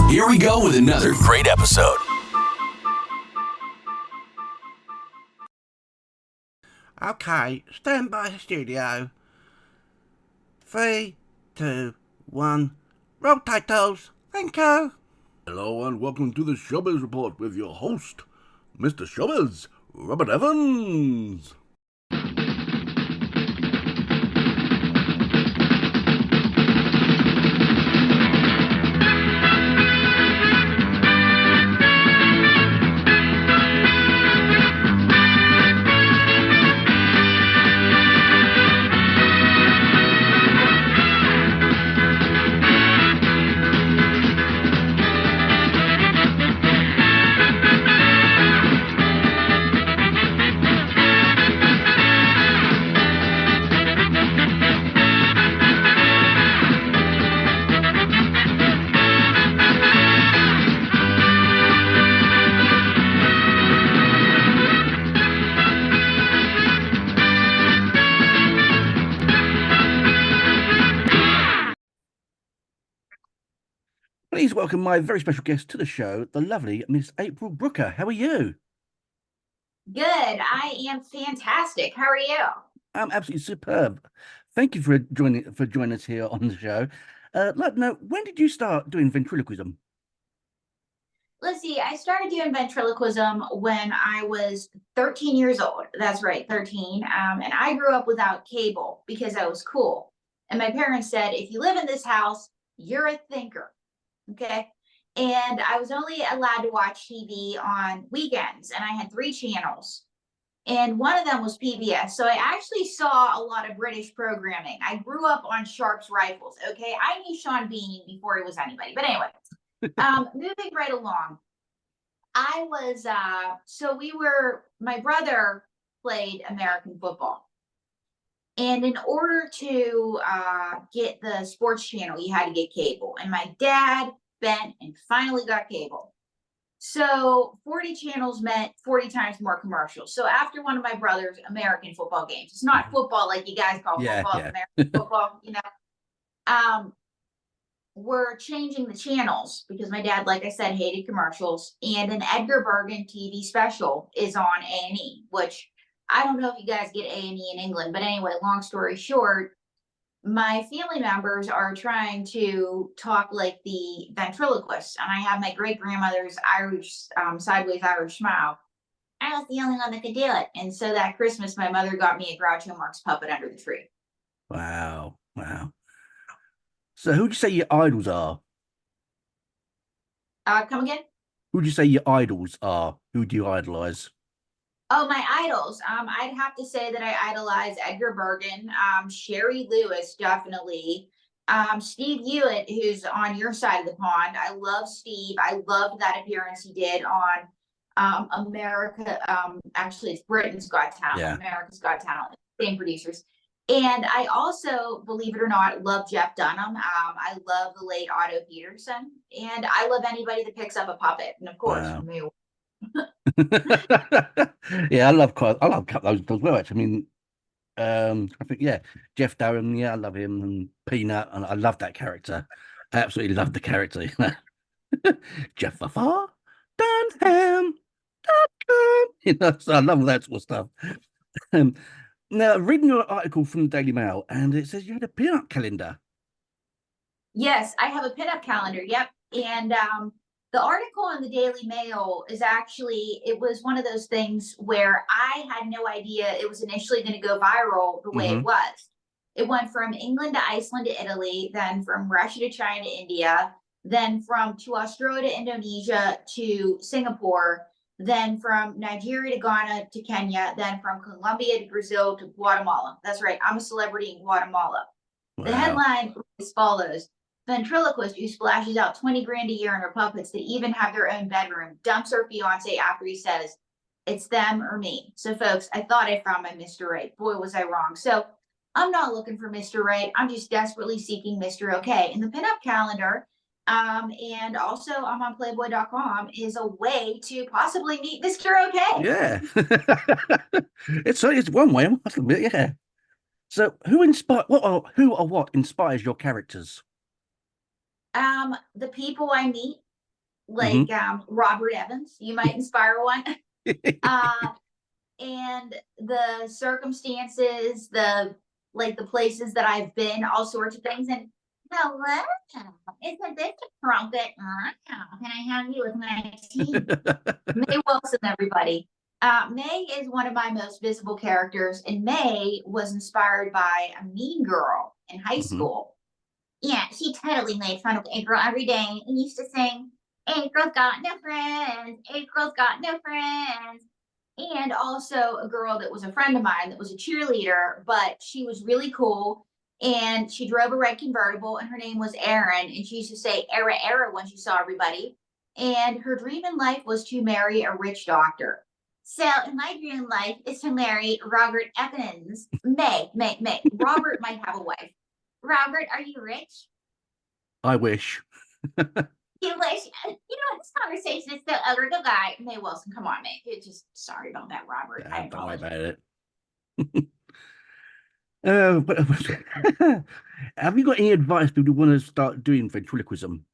Here we go with another great episode. Okay, stand by the studio. 3, 2, 1. Roll titles. Thank you. Hello and welcome to the Showbiz Report with your host, Mr. Showbiz, Robert Evans. Please welcome my very special guest to the show, the lovely Miss April Brucker. How are you? Good. I am fantastic. How are you? I'm absolutely superb. Thank you for joining us here on the show. Like to know, when did you start doing ventriloquism? Let's see. I started doing ventriloquism when I was 13 years old. That's right, 13. And I grew up without cable because I was cool. And my parents said, if you live in this house, you're a thinker. Okay. And I was only allowed to watch TV on weekends, and I had 3 channels. And one of them was PBS. So I actually saw a lot of British programming. I grew up on Sharp's rifles. Okay. I knew Sean Bean before he was anybody. But anyway, moving right along. I was my brother played American football. And in order to get the sports channel, you had to get cable. And my dad bent and finally got cable. So 40 channels meant 40 times more commercials. So after one of my brother's American football games, it's not football like you guys call football, American football, we're changing the channels because my dad, like I said, hated commercials. And an Edgar Bergen TV special is on A&E, which I don't know if you guys get A&E in England, but anyway, long story short, my family members are trying to talk like the ventriloquist, and I have my great grandmother's Irish, sideways Irish smile. I was the only one that could do it. And so that Christmas, my mother got me a Groucho Marx puppet under the tree. Wow. So who would you say your idols are? Come again? Who would you say your idols are? Who do you idolize? Oh, my idols. I'd have to say that I idolize Edgar Bergen, Sherry Lewis, definitely. Steve Hewitt, who's on your side of the pond. I love Steve. I loved that appearance he did on America. Actually, it's Britain's Got Talent. Yeah. America's Got Talent. Same producers. And I also, believe it or not, love Jeff Dunham. I love the late Otto Peterson. And I love anybody that picks up a puppet. And of course, me. Yeah, I love those as well. Actually, I mean, I think Jeff Durham. Yeah, I love him, and Peanut, and I love that character. I absolutely love the character. Jeff Dunham. So I love that sort of stuff. Now, reading your article from the Daily Mail, and it says you had a pin-up calendar. Yes, I have a pin-up calendar. Yep, and the article in the Daily Mail is actually, it was one of those things where I had no idea it was initially going to go viral the way it was. It went from England to Iceland to Italy, then from Russia to China to India, then to Australia to Indonesia to Singapore, then from Nigeria to Ghana to Kenya, then from Colombia to Brazil to Guatemala. That's right, I'm a celebrity in Guatemala. Wow. The headline is as follows. Ventriloquist who splashes out 20 grand a year on her puppets that even have their own bedroom dumps her fiance after he says, it's them or me. So folks, I thought I found my Mr. Right. Boy, was I wrong. So I'm not looking for Mr. Right. I'm just desperately seeking Mr. Okay. And the pinup calendar, and also I'm on playboy.com, is a way to possibly meet Mr. Okay. Yeah. it's one way, I must admit, yeah. So who or what inspires your characters? The people I meet, like Robert Evans. You might inspire one. And the circumstances, the places that I've been, all sorts of things. And hello, isn't this a trumpet? Can I have you with my team? May Wilson, everybody. May is one of my most visible characters, and May was inspired by a mean girl in high school. Yeah, she totally made fun of April every day and used to sing, April's got no friends, April's got no friends. And also a girl that was a friend of mine that was a cheerleader, but she was really cool. And she drove a red convertible, and her name was Erin. And she used to say, Era, Era, when she saw everybody. And her dream in life was to marry a rich doctor. So my dream in life is to marry Robert Evans. May. Robert might have a wife. Robert, are you rich? I wish. You wish. This conversation is so over. The guy, May Wilson, come on, May. Just sorry about that, Robert. I Don't worry apologize. about it. Have you got any advice to people who want to start doing ventriloquism?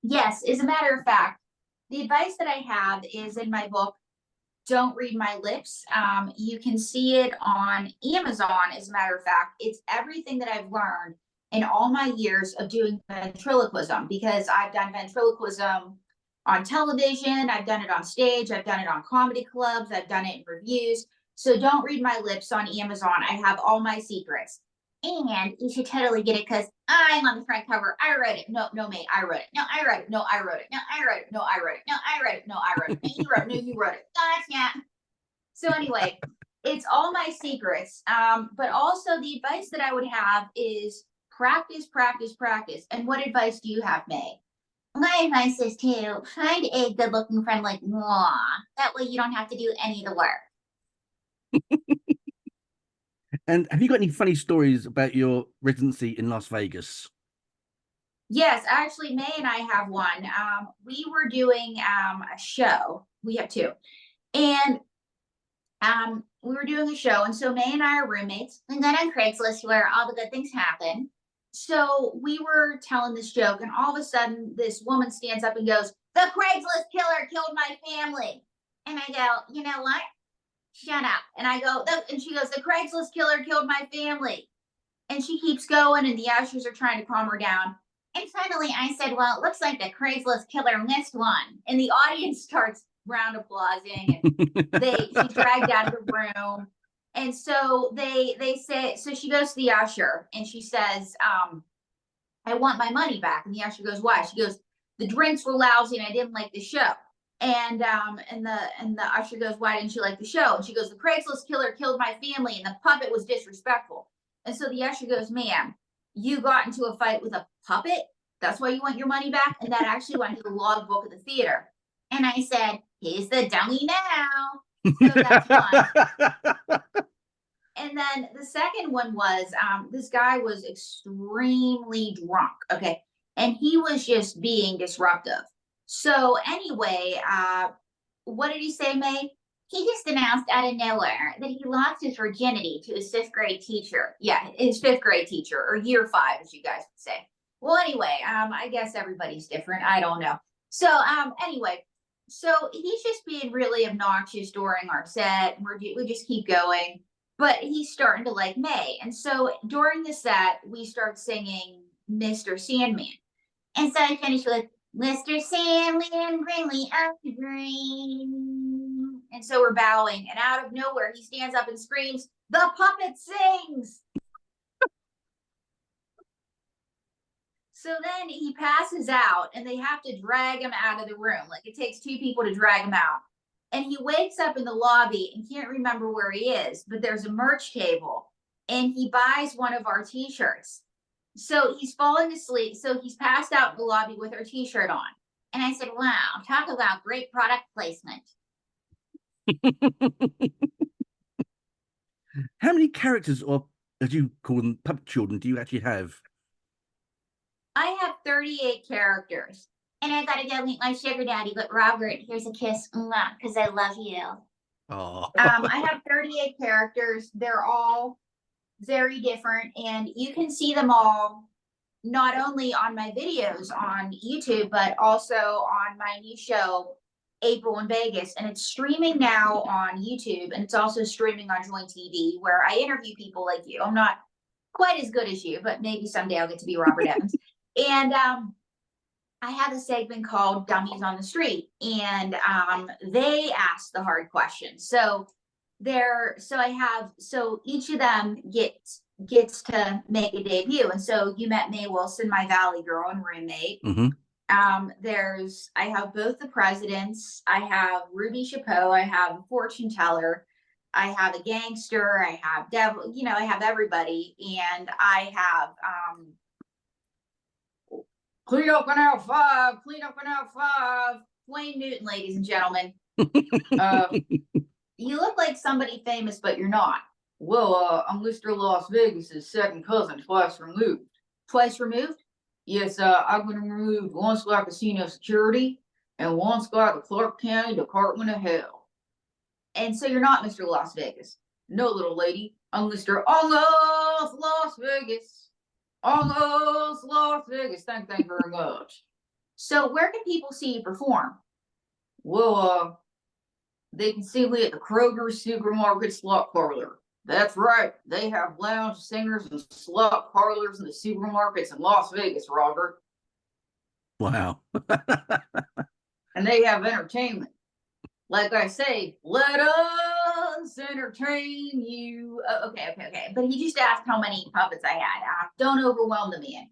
Yes, as a matter of fact, the advice that I have is in my book, Don't Read My Lips. You can see it on Amazon, as a matter of fact. It's everything that I've learned in all my years of doing ventriloquism, because I've done ventriloquism on television, I've done it on stage, I've done it on comedy clubs, I've done it in reviews. So Don't Read My Lips on Amazon. I have all my secrets. And you should totally get it because I'm on the front cover. I wrote it. No, May, I wrote it. No, I wrote it. No, I wrote it. No, I wrote it. No, I wrote it. No, I wrote it. No, I wrote it. No, you wrote it. No, you wrote it. Gotcha. So anyway, it's all my secrets. But also the advice that I would have is practice, practice, practice. And what advice do you have, May? My advice is to find a good-looking friend like moi. That way you don't have to do any of the work. And have you got any funny stories about your residency in Las Vegas? Yes, actually, May and I have one. We were doing a show. We have two. And we were doing a show. And so May and I are roommates. We got on Craigslist where all the good things happen. So we were telling this joke, and all of a sudden, this woman stands up and goes, "The Craigslist killer killed my family." And I go, "You know what? Shut up." And I go, and she goes, "The Craigslist killer killed my family." And she keeps going, and the ushers are trying to calm her down. And finally, I said, "Well, it looks like the Craigslist killer missed one." And the audience starts round applauding, and she's dragged out of the room. And so they say, so she goes to the usher and she says, "I want my money back." And the usher goes, "Why?" She goes, "The drinks were lousy and I didn't like the show." And the usher goes, "Why didn't you like the show?" And she goes, "The Craigslist killer killed my family and the puppet was disrespectful." And so the usher goes, "Ma'am, you got into a fight with a puppet? That's why you want your money back?" And that actually went to the logbook of the theater. And I said, "He's the dummy now." So that's one. And then the second one was, this guy was extremely drunk. Okay. And he was just being disruptive. So anyway, what did he say, May? He just announced out of nowhere that he lost his virginity to his fifth grade teacher. Yeah, his fifth grade teacher, or year 5, as you guys would say. Well, anyway, I guess everybody's different. I don't know. So anyway, so he's just being really obnoxious during our set. We just keep going. But he's starting to like May. And so during the set, we start singing Mr. Sandman. And so I finish with, "Mr. Sandman, bring me up the green." And so we're bowing. And out of nowhere, he stands up and screams, "The puppet sings." So then he passes out and they have to drag him out of the room. Like, it takes 2 people to drag him out. And he wakes up in the lobby and can't remember where he is, but there's a merch table and he buys one of our t-shirts. So he's falling asleep. So he's passed out in the lobby with our t-shirt on. And I said, "Wow, talk about great product placement." How many characters, or as you call them, puppet children, do you actually have? I have 38 characters. And I gotta go meet my sugar daddy, but Robert, here's a kiss, because I love you. Oh. I have 38 characters. They're all very different, and you can see them all not only on my videos on YouTube, but also on my new show, April in Vegas. And it's streaming now on YouTube, and it's also streaming on Join TV, where I interview people like you. I'm not quite as good as you, but maybe someday I'll get to be Robert Evans. And I have a segment called Dummies on the Street, and they ask the hard questions. So each of them gets to make a debut. And so you met Mae Wilson, my Valley girl and roommate. Mm-hmm. I have both the presidents. I have Ruby Chapeau. I have a fortune teller. I have a gangster. I have devil. I have everybody, and I have clean up an aisle 5. Clean up an aisle 5. Dwayne Newton, ladies and gentlemen. You look like somebody famous, but you're not. Well, I'm Mr. Las Vegas's second cousin, twice removed. Twice removed? Yes, I've been removed once by casino security and once by the Clark County Department of Health. And so you're not Mr. Las Vegas. No, little lady. I'm Mr. Almost Las Vegas. Almost Las Vegas. Thank you very much. So where can people see you perform? Well, they can see me at the Kroger Supermarket Slot Parlor. That's right. They have lounge singers and slot parlors in the supermarkets in Las Vegas, Robert. Wow. And they have entertainment. Like I say, let us entertain you. Okay. But he just asked how many puppets I had. Don't overwhelm the man.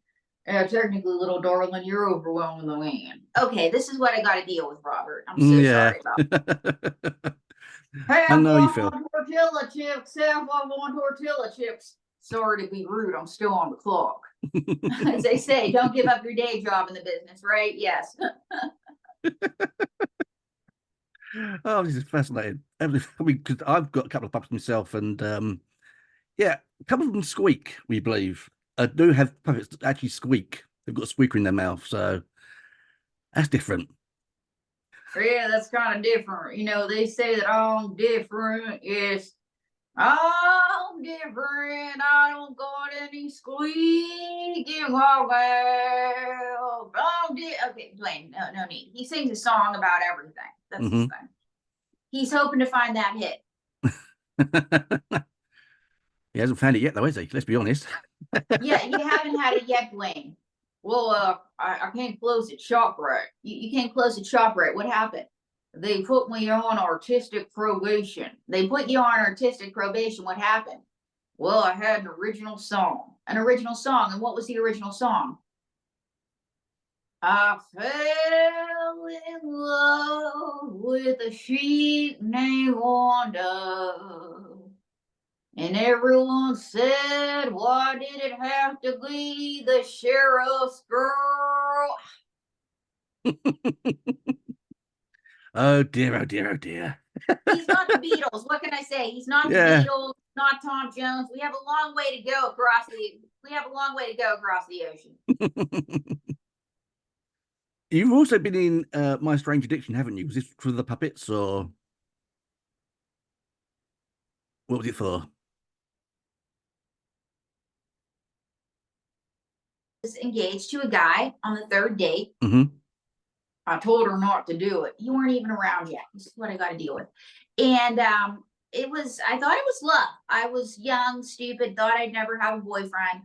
Technically, little darling, you're overwhelming the man. Okay, this is what I got to deal with, Robert. I'm so sorry about that. I know you feel. Tortilla chips. Half I want tortilla chips. Sorry to be rude. I'm still on the clock. As they say, don't give up your day job in the business, right? Yes. Oh, this is fascinating. I mean, because I've got a couple of puppets myself, and yeah, a couple of them squeak. We believe I do have puppets that actually squeak. They've got a squeaker in their mouth, so that's different. Yeah, that's kind of different. They say that I'm different. Yes, I'm different. I don't got any squeak in my mouth. Okay, Dwayne, no need. He sings a song about everything. That's his thing. He's hoping to find that hit. He hasn't found it yet, though, is he? Let's be honest. Yeah, you haven't had it yet, Dwayne. Well, I can't close it ShopRite. You can't close it ShopRite. What happened? They put me on artistic probation. What happened? Well, I had an original song. And what was the original song? I fell in love with a sheep named Wanda. And everyone said, why did it have to be the sheriff's girl? Oh dear, oh dear, oh dear. He's not the Beatles. What can I say? He's not the Beatles, not Tom Jones. We have a long way to go across the ocean. You've also been in My Strange Addiction, haven't you? Was this for the puppets, or what was it for? Was engaged to a guy on the third date. Mm-hmm. I told her not to do it. You weren't even around yet. This is what I got to deal with. And I thought it was love. I was young, stupid, thought I'd never have a boyfriend.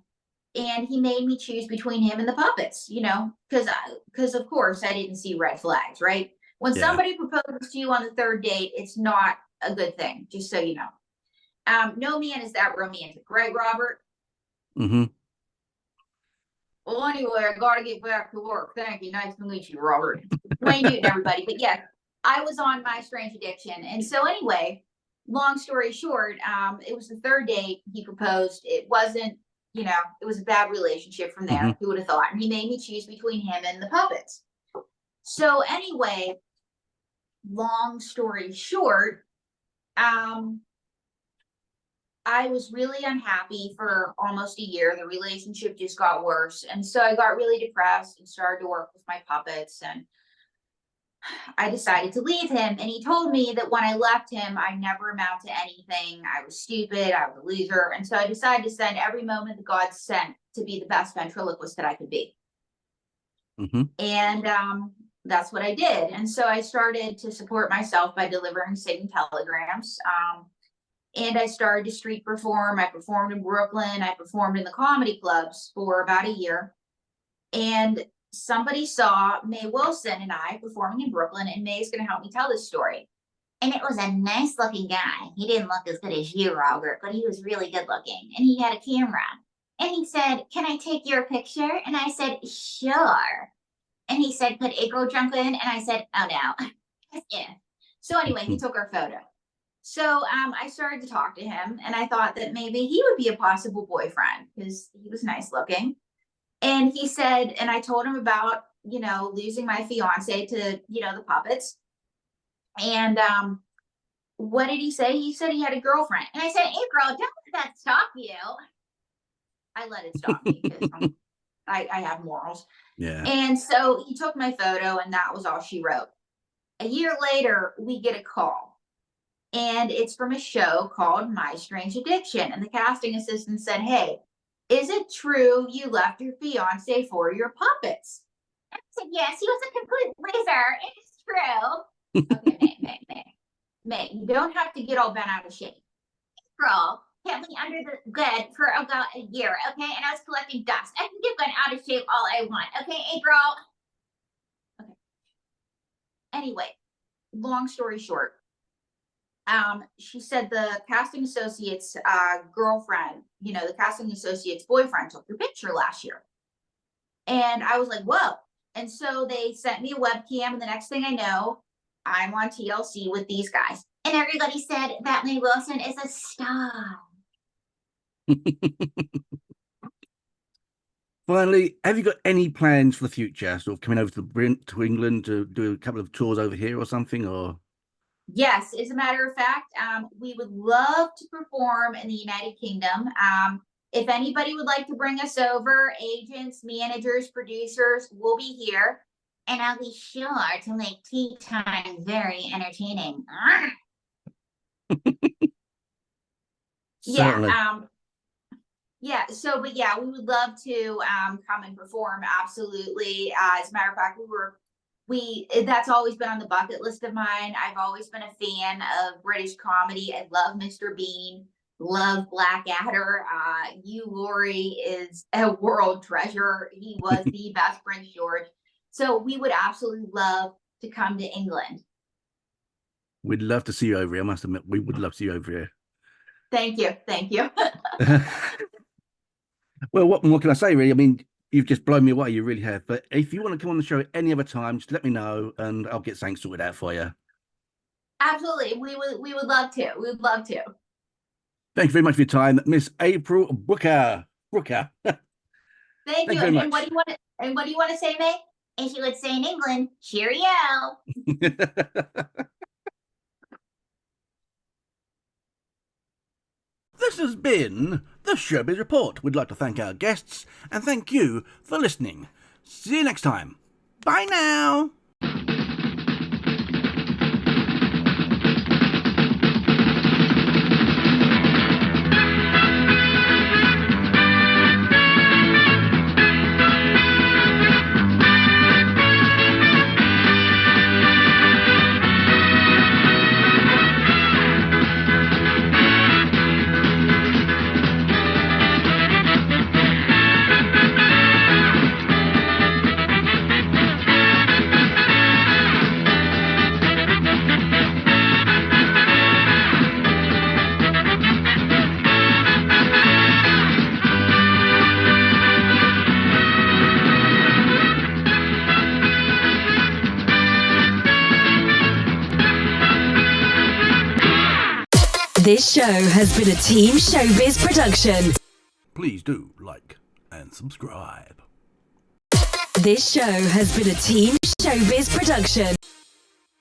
And he made me choose between him and the puppets, because of course I didn't see red flags, right? When somebody proposes to you on the third date, it's not a good thing, just so you know. No man is that romantic, right, Robert? Mm-hmm. Well, anyway, I got to get back to work. Thank you. Nice to meet you, Robert. Dwayne Newton, everybody. But yeah, I was on My Strange Addiction. And so anyway, long story short, it was the third date. He proposed. It wasn't, it was a bad relationship from there. Who would have thought? And he made me choose between him and the puppets. So anyway, long story short, I was really unhappy for almost a year. The relationship just got worse. And so I got really depressed and started to work with my puppets. And I decided to leave him, and he told me that when I left him, I never amount to anything. I was stupid. I was a loser. And so I decided to spend every moment that God sent to be the best ventriloquist that I could be. And that's what I did. And so I started to support myself by delivering Satan telegrams. And I started to street perform. I performed in Brooklyn. I performed in the comedy clubs for about a year. And somebody saw May Wilson and I performing in Brooklyn, and May's going to help me tell this story. And it was a nice looking guy. He didn't look as good as you, Robert, but he was really good looking. And he had a camera. And he said, "Can I take your picture?" And I said, "Sure." And he said, "Could April jump in?" And I said, "Oh, no." Yeah. So anyway, he took our photo. So I started to talk to him, and I thought that maybe he would be a possible boyfriend because he was nice looking. And he said, and I told him about, losing my fiance to, the puppets. And what did he say? He said he had a girlfriend. And I said, "April, don't let that stop you." I let it stop me because I have morals. Yeah. And so he took my photo, and that was all she wrote. A year later, we get a call. And it's from a show called My Strange Addiction. And the casting assistant said, "Hey, is it true you left your fiance for your puppets?" And I said, "Yes, he was a complete loser. It is true." Okay, May, you don't have to get all bent out of shape. April kept me under the bed for about a year, okay? And I was collecting dust. I can get bent out of shape all I want, okay, April? Okay. Anyway, long story short, she said the casting associate's girlfriend, the casting associate's boyfriend took your picture last year. And I was like, whoa. And so they sent me a webcam, and the next thing I know, I'm on TLC with these guys. And everybody said that May Wilson is a star. Finally, have you got any plans for the future? Sort of coming over to England to do a couple of tours over here or something, or? Yes, as a matter of fact, we would love to perform in the United Kingdom. If anybody would like to bring us over, agents, managers, producers, we'll be here. And I'll be sure to make tea time very entertaining. Yeah. But yeah, we would love to come and perform. Absolutely. As a matter of fact, that's always been on the bucket list of mine. I've always been a fan of British comedy. I love Mr. Bean, love Blackadder. Hugh Laurie is a world treasure. He was the best Prince George. So we would absolutely love to come to England. We'd love to see you over here. I must admit, we would love to see you over here. Thank you. Well, what can I say, really? I mean, you've just blown me away. You really have. But if you want to come on the show any other time, just let me know, and I'll get something sorted out for you. Absolutely. We would love to. We would love to. Thank you very much for your time, Miss April Brucker. Thank you. Very much. And what do you want to say, May? And she would say in England, cheerio. This has been the Showbiz Report. We'd like to thank our guests and thank you for listening. See you next time. Bye now. This show has been a Team Showbiz production. Please do like and subscribe. This show has been a Team Showbiz production.